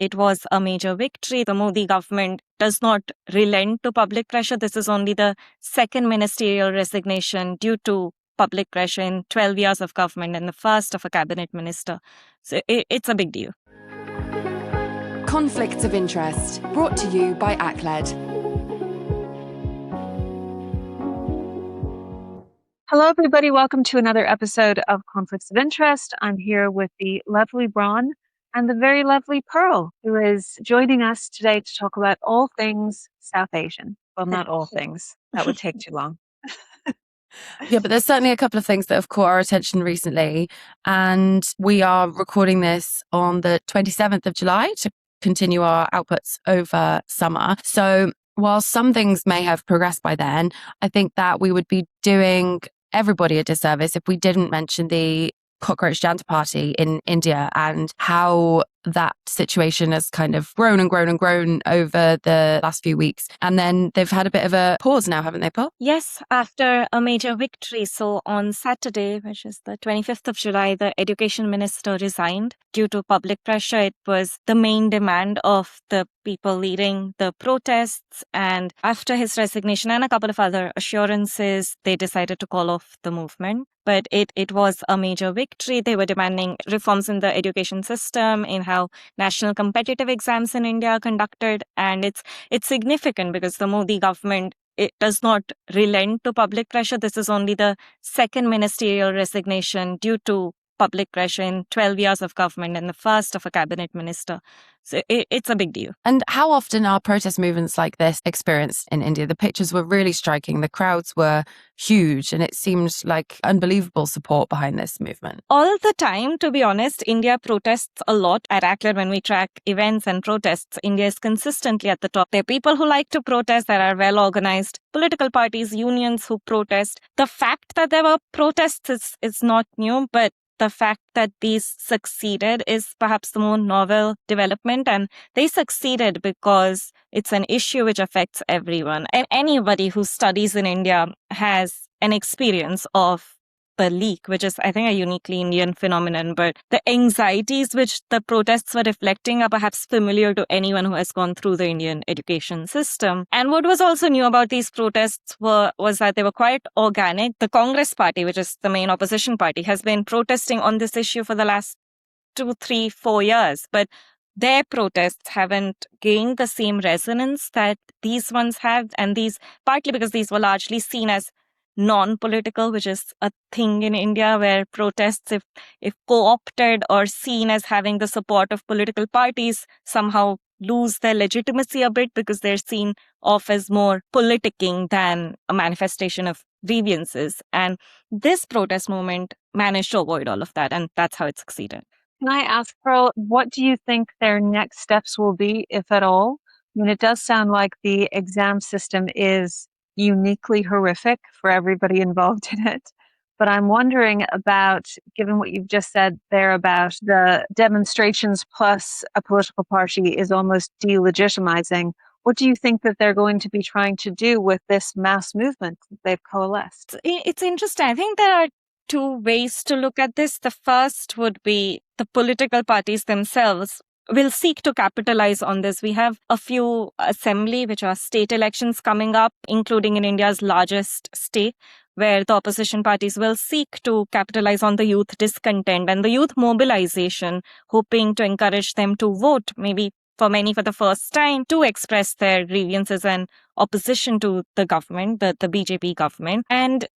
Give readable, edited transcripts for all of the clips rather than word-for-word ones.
it was a major victory. The Modi government does not relent to public pressure. This is only the second ministerial resignation due to public pressure in 12 years of government and the first of a cabinet minister. So it's a big deal. Conflicts of Interest, brought to you by ACLED. Hello, everybody. Welcome to another episode of Conflicts of Interest. I'm here with the lovely Bron and the very lovely Pearl, who is joining us today to talk about all things South Asian. Well, not all things. That would take too long. Yeah, but there's certainly a couple of things that have caught our attention recently. And we are recording this on the 27th of July to continue our outputs over summer. So while some things may have progressed by then, I think that we would be doing everybody a disservice if we didn't mention the Cockroach Janta Party in India and how that situation has kind of grown and grown and grown over the last few weeks. And then they've had a bit of a pause now, haven't they, Paul? Yes, after a major victory. So on Saturday, which is the 25th of July, the education minister resigned due to public pressure. It was the main demand of the people leading the protests. And after his resignation and a couple of other assurances, they decided to call off the movement. But it was a major victory. They were demanding reforms in the education system, in how national competitive exams in India are conducted. And it's significant because the Modi government, it does not relent to public pressure. This is only the second ministerial resignation due to public pressure in 12 years of government and the first of a cabinet minister. So it's a big deal. And how often are protest movements like this experienced in India? The pictures were really striking. The crowds were huge and it seemed like unbelievable support behind this movement. All the time, to be honest, India protests a lot. At ACLED, when we track events and protests, India is consistently at the top. There are people who like to protest, that are well organized, political parties, unions who protest. The fact that there were protests is not new, but the fact that these succeeded is perhaps the more novel development. And they succeeded because it's an issue which affects everyone. And anybody who studies in India has an experience of the leak, which is, I think, a uniquely Indian phenomenon. But the anxieties which the protests were reflecting are perhaps familiar to anyone who has gone through the Indian education system. And what was also new about these protests was that they were quite organic. The Congress party, which is the main opposition party, has been protesting on this issue for the last 2, 3, 4 years. But their protests haven't gained the same resonance that these ones have. And these, partly because these were largely seen as non-political, which is a thing in India where protests, if co-opted or seen as having the support of political parties, somehow lose their legitimacy a bit because they're seen off as more politicking than a manifestation of grievances. And this protest movement managed to avoid all of that, and that's how it succeeded. Can I ask, Pearl, what do you think their next steps will be, if at all? I mean, it does sound like the exam system is uniquely horrific for everybody involved in it. But I'm wondering about, given what you've just said there about the demonstrations plus a political party is almost delegitimizing, what do you think that they're going to be trying to do with this mass movement that they've coalesced? It's interesting. I think there are two ways to look at this. The first would be the political parties themselves will seek to capitalize on this. We have a few assembly, which are state elections coming up, including in India's largest state, where the opposition parties will seek to capitalize on the youth discontent and the youth mobilization, hoping to encourage them to vote, maybe for many for the first time, to express their grievances and opposition to the government, the BJP government. And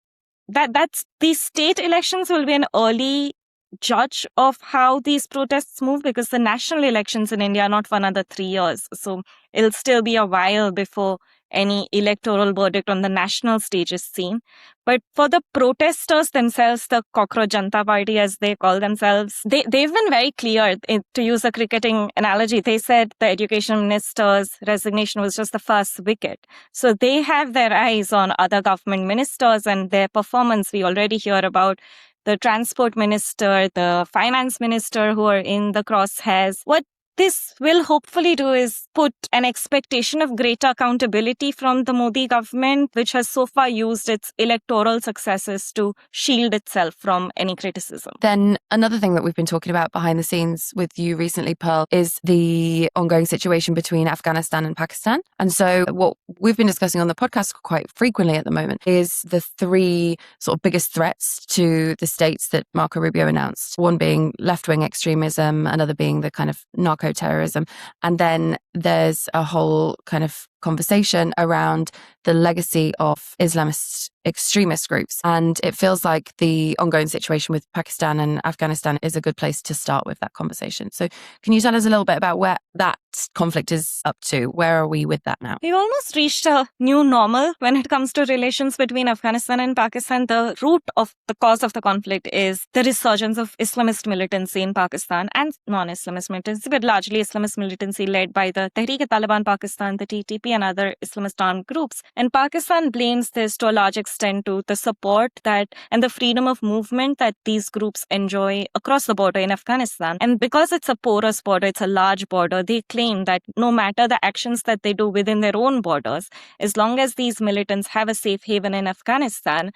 that's these state elections will be an early judge of how these protests move, because the national elections in India are not for another 3 years. So it'll still be a while before any electoral verdict on the national stage is seen. But for the protesters themselves, the Cockroach Janta Party, as they call themselves, they've been very clear. To use a cricketing analogy, they said the education minister's resignation was just the first wicket. So they have their eyes on other government ministers and their performance. We already hear about the transport minister, the finance minister who are in the crosshairs. What this will hopefully do is put an expectation of greater accountability from the Modi government, which has so far used its electoral successes to shield itself from any criticism. Then another thing that we've been talking about behind the scenes with you recently, Pearl, is the ongoing situation between Afghanistan and Pakistan. And so what we've been discussing on the podcast quite frequently at the moment is the three sort of biggest threats to the states that Marco Rubio announced. One being left-wing extremism, another being the kind of narco-terrorism. And then there's a whole kind of conversation around the legacy of Islamist extremist groups. And it feels like the ongoing situation with Pakistan and Afghanistan is a good place to start with that conversation. So can you tell us a little bit about where that conflict is up to? Where are we with that now? We've almost reached a new normal when it comes to relations between Afghanistan and Pakistan. The root of the cause of the conflict is the resurgence of Islamist militancy in Pakistan and non-Islamist militancy, but largely Islamist militancy led by the Tehreek-e-Taliban Pakistan, the TTP, and other Islamist armed groups. And Pakistan blames this to a large extent to the support that and the freedom of movement that these groups enjoy across the border in Afghanistan. And because it's a porous border, it's a large border, they claim that no matter the actions that they do within their own borders, as long as these militants have a safe haven in Afghanistan,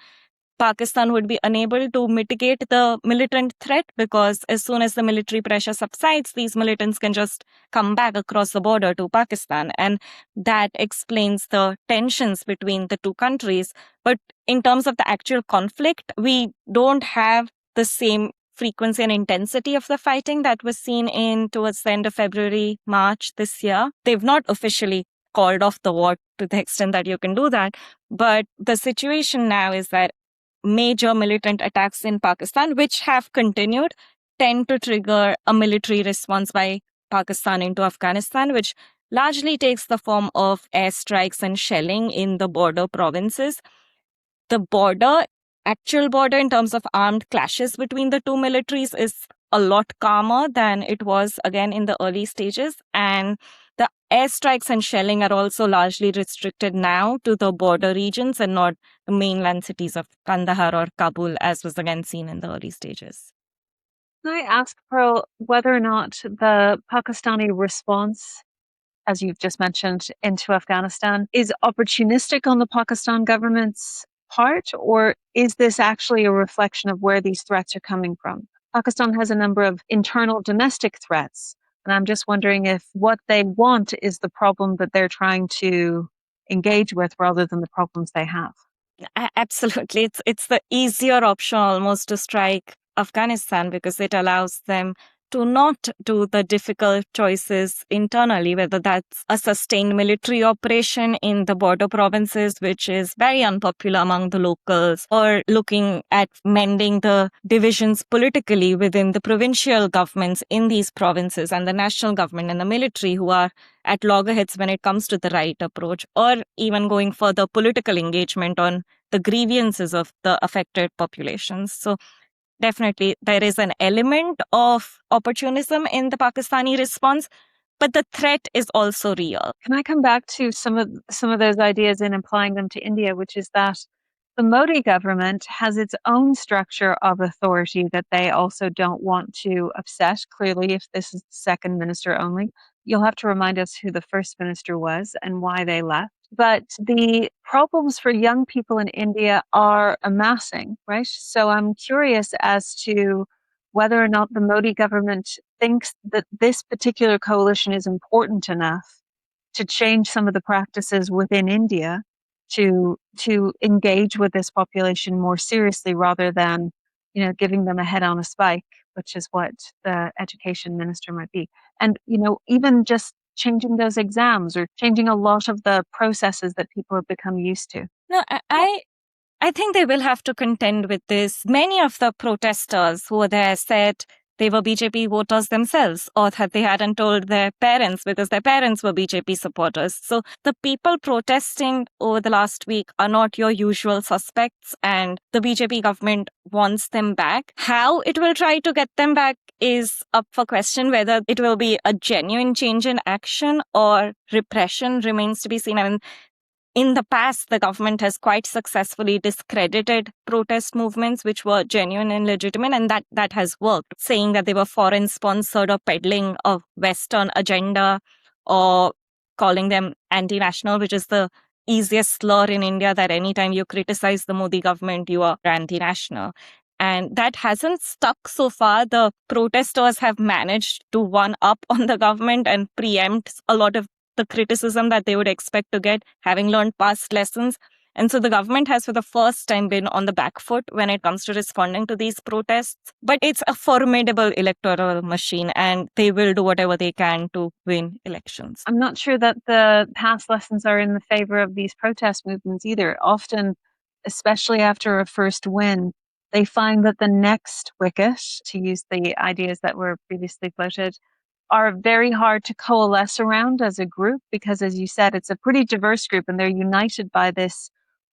Pakistan would be unable to mitigate the militant threat, because as soon as the military pressure subsides, these militants can just come back across the border to Pakistan. And that explains the tensions between the two countries. But in terms of the actual conflict, we don't have the same frequency and intensity of the fighting that was seen in towards the end of February, March this year. They've not officially called off the war to the extent that you can do that. But the situation now is that major militant attacks in Pakistan, which have continued, tend to trigger a military response by Pakistan into Afghanistan, which largely takes the form of airstrikes and shelling in the border provinces. The actual border in terms of armed clashes between the two militaries is a lot calmer than it was, again, in the early stages. And the airstrikes and shelling are also largely restricted now to the border regions and not the mainland cities of Kandahar or Kabul, as was again seen in the early stages. Can I ask, Pearl, whether or not the Pakistani response, as you've just mentioned, into Afghanistan is opportunistic on the Pakistan government's part, or is this actually a reflection of where these threats are coming from? Pakistan has a number of internal domestic threats, and I'm just wondering if what they want is the problem that they're trying to engage with rather than the problems they have. Absolutely. It's the easier option almost to strike Afghanistan, because it allows them to not do the difficult choices internally, whether that's a sustained military operation in the border provinces, which is very unpopular among the locals, or looking at mending the divisions politically within the provincial governments in these provinces and the national government and the military, who are at loggerheads when it comes to the right approach, or even going further, political engagement on the grievances of the affected populations. So definitely, there is an element of opportunism in the Pakistani response, but the threat is also real. Can I come back to some of those ideas and applying them to India, which is that the Modi government has its own structure of authority that they also don't want to upset. Clearly, if this is the second minister only, you'll have to remind us who the first minister was and why they left. But the problems for young people in India are amassing, right? So I'm curious as to whether or not the Modi government thinks that this particular coalition is important enough to change some of the practices within India to engage with this population more seriously, rather than, giving them a head on a spike, which is what the education minister might be. And, even just changing those exams or changing a lot of the processes that people have become used to. No, I think they will have to contend with this. Many of the protesters who were there said they were BJP voters themselves, or that they hadn't told their parents because their parents were BJP supporters. So the people protesting over the last week are not your usual suspects, and the BJP government wants them back. How it will try to get them back is up for question. Whether it will be a genuine change in action or repression remains to be seen. I mean, in the past, the government has quite successfully discredited protest movements which were genuine and legitimate, and that has worked, saying that they were foreign-sponsored or peddling a Western agenda, or calling them anti-national, which is the easiest slur in India, that anytime you criticize the Modi government, you are anti-national. And that hasn't stuck so far. The protesters have managed to one up on the government and preempt a lot of the criticism that they would expect to get, having learned past lessons. And so the government has for the first time been on the back foot when it comes to responding to these protests. But it's a formidable electoral machine, and they will do whatever they can to win elections. I'm not sure that the past lessons are in the favor of these protest movements either. Often, especially after a first win, they find that the next wicket, to use the ideas that were previously floated, are very hard to coalesce around as a group because, as you said, it's a pretty diverse group and they're united by this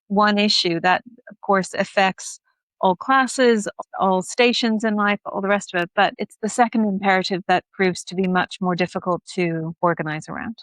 one issue that, of course, affects all classes, all stations in life, all the rest of it. But it's the second imperative that proves to be much more difficult to organize around.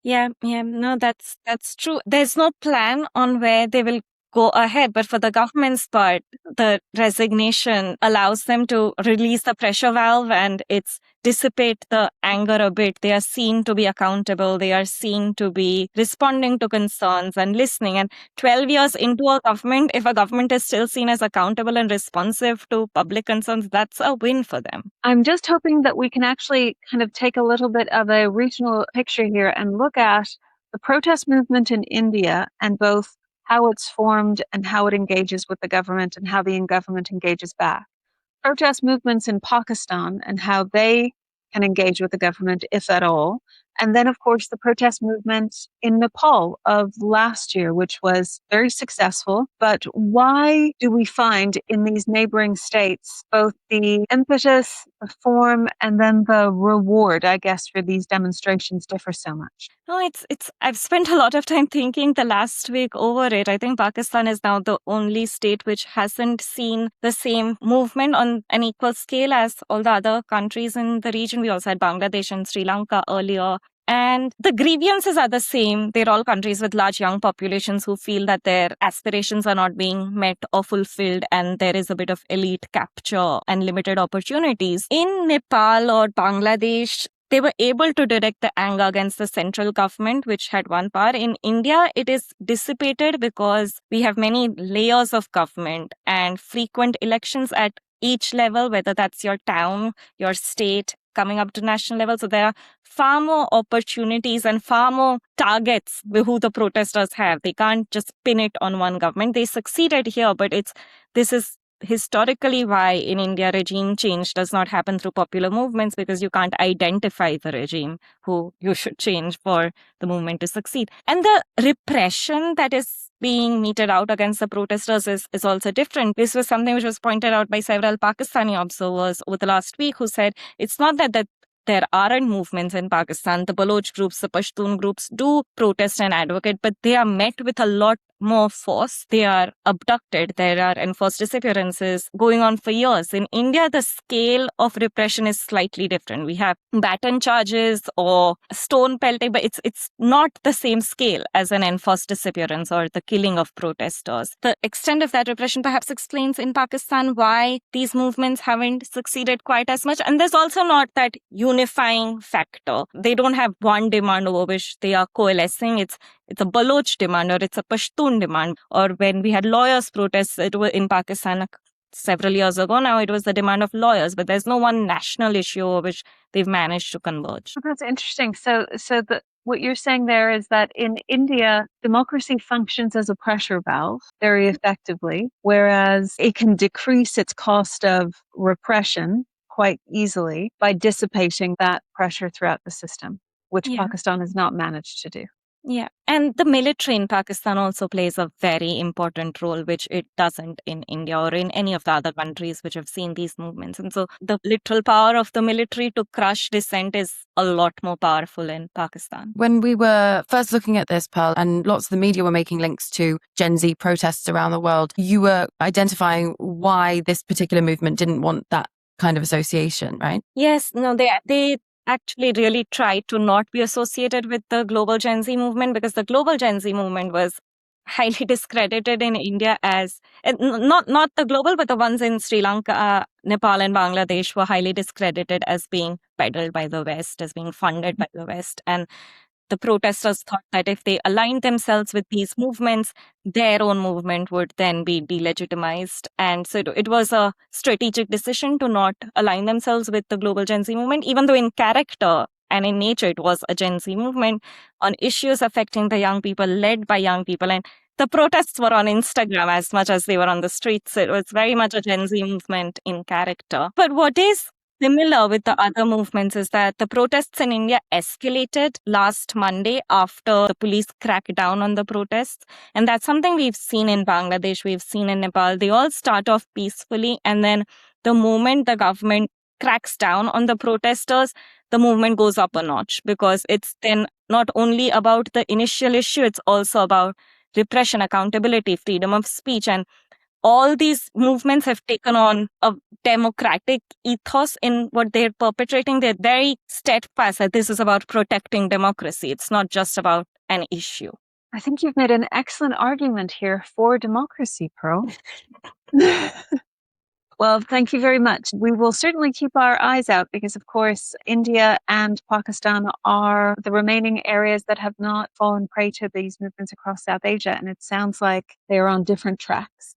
Yeah, no, that's true. There's no plan on where they will go ahead, but for the government's part, the resignation allows them to release the pressure valve and it's dissipate the anger a bit. They are seen to be accountable. They are seen to be responding to concerns and listening. And 12 years into a government, if a government is still seen as accountable and responsive to public concerns, that's a win for them. I'm just hoping that we can actually kind of take a little bit of a regional picture here and look at the protest movement in India and both how it's formed and how it engages with the government and how the government engages back. Protest movements in Pakistan and how they can engage with the government, if at all. And then, of course, the protest movement in Nepal of last year, which was very successful. But why do we find in these neighboring states both the impetus, the form, and then the reward, I guess, for these demonstrations differ so much? No, I've spent a lot of time thinking the last week over it. I think Pakistan is now the only state which hasn't seen the same movement on an equal scale as all the other countries in the region. We also had Bangladesh and Sri Lanka earlier. And the grievances are the same. They're all countries with large young populations who feel that their aspirations are not being met or fulfilled, and there is a bit of elite capture and limited opportunities. In Nepal or Bangladesh, they were able to direct the anger against the central government, which had one power. In India, it is dissipated because we have many layers of government and frequent elections at each level, whether that's your town, your state, coming up to national level. So there are far more opportunities and far more targets who the protesters have. They can't just pin it on one government. They succeeded here, but this is historically why in India regime change does not happen through popular movements, because you can't identify the regime who you should change for the movement to succeed. And the repression that is being meted out against the protesters is also different. This was something which was pointed out by several Pakistani observers over the last week who said it's not that there aren't movements in Pakistan. The Baloch groups, the Pashtun groups do protest and advocate, but they are met with a lot more force. They are abducted. There are enforced disappearances going on for years. In India, the scale of repression is slightly different. We have baton charges or stone pelting, but it's not the same scale as an enforced disappearance or the killing of protesters. The extent of that repression perhaps explains in Pakistan why these movements haven't succeeded quite as much. And there's also not that unifying factor. They don't have one demand over which they are coalescing. It's a Baloch demand or it's a Pashtun demand. Or when we had lawyers' protests, it was in Pakistan several years ago now, it was the demand of lawyers, but there's no one national issue over which they've managed to converge. That's interesting. So what you're saying there is that in India, democracy functions as a pressure valve very effectively, whereas it can decrease its cost of repression quite easily by dissipating that pressure throughout the system, which Pakistan has not managed to do. Yeah. And the military in Pakistan also plays a very important role, which it doesn't in India or in any of the other countries which have seen these movements. And so the literal power of the military to crush dissent is a lot more powerful in Pakistan. When we were first looking at this, Pearl, and lots of the media were making links to Gen Z protests around the world, you were identifying why this particular movement didn't want that kind of association, right? Yes, no, they actually really tried to not be associated with the global Gen Z movement, because the global Gen Z movement was highly discredited in India as not the global, but the ones in Sri Lanka, Nepal, and Bangladesh were highly discredited as being peddled by the West, as being funded by the West. And the protesters thought that if they aligned themselves with these movements, their own movement would then be delegitimized. And so it was a strategic decision to not align themselves with the global Gen Z movement, even though in character and in nature it was a Gen Z movement on issues affecting the young people, led by young people. And the protests were on Instagram as much as they were on the streets. It was very much a Gen Z movement in character. But what is similar with the other movements is that the protests in India escalated last Monday after the police cracked down on the protests. And that's something we've seen in Bangladesh, we've seen in Nepal. They all start off peacefully, and then the moment the government cracks down on the protesters, the movement goes up a notch, because it's then not only about the initial issue, it's also about repression, accountability, freedom of speech. And all these movements have taken on a democratic ethos in what they're perpetrating. They're very steadfast that this is about protecting democracy. It's not just about an issue. I think you've made an excellent argument here for democracy, Pro. Well, thank you very much. We will certainly keep our eyes out because, of course, India and Pakistan are the remaining areas that have not fallen prey to these movements across South Asia. And it sounds like they are on different tracks.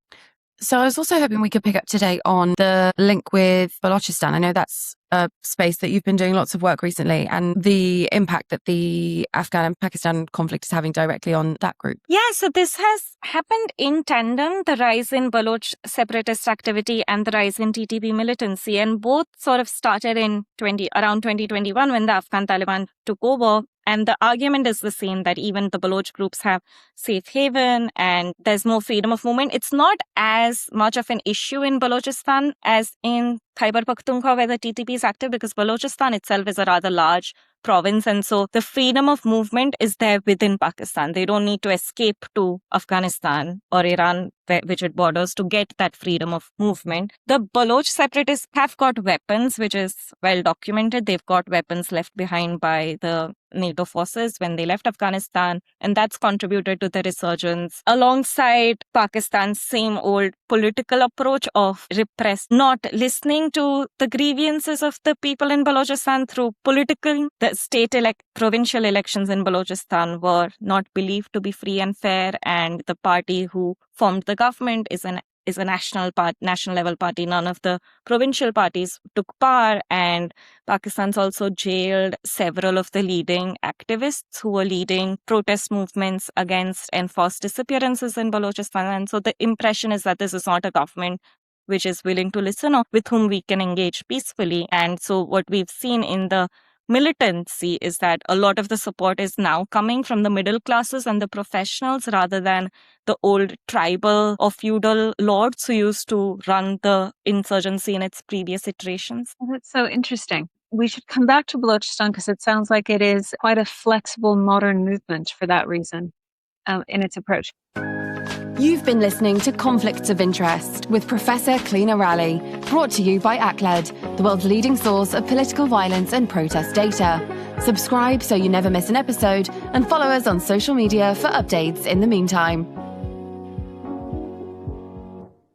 So I was also hoping we could pick up today on the link with Balochistan. I know that's a space that you've been doing lots of work recently, and the impact that the Afghan and Pakistan conflict is having directly on that group. Yeah, so this has happened in tandem, the rise in Baloch separatist activity and the rise in TTP militancy. And both sort of started in around 2021 when the Afghan Taliban took over. And the argument is the same, that even the Baloch groups have safe haven and there's more freedom of movement. It's not as much of an issue in Balochistan as in Khyber Pakhtunkhwa, where the TTP is active, because Balochistan itself is a rather large province. And so the freedom of movement is there within Pakistan. They don't need to escape to Afghanistan or Iran, which it borders, to get that freedom of movement. The Baloch separatists have got weapons, which is well documented. They've got weapons left behind by the NATO forces when they left Afghanistan, and that's contributed to the resurgence, alongside Pakistan's same old political approach of repress, not listening to the grievances of the people in Balochistan through political. The provincial elections in Balochistan were not believed to be free and fair, and the party who formed the government is a national level party. None of the provincial parties took power, and Pakistan's also jailed several of the leading activists who were leading protest movements against enforced disappearances in Balochistan. And so the impression is that this is not a government which is willing to listen or with whom we can engage peacefully. And so what we've seen in the militancy is that a lot of the support is now coming from the middle classes and the professionals, rather than the old tribal or feudal lords who used to run the insurgency in its previous iterations. Well, that's so interesting. We should come back to Balochistan because it sounds like it is quite a flexible modern movement for that reason in its approach. You've been listening to Conflicts of Interest with Professor Clionadh Raleigh, brought to you by ACLED, the world's leading source of political violence and protest data. Subscribe so you never miss an episode, and follow us on social media for updates in the meantime.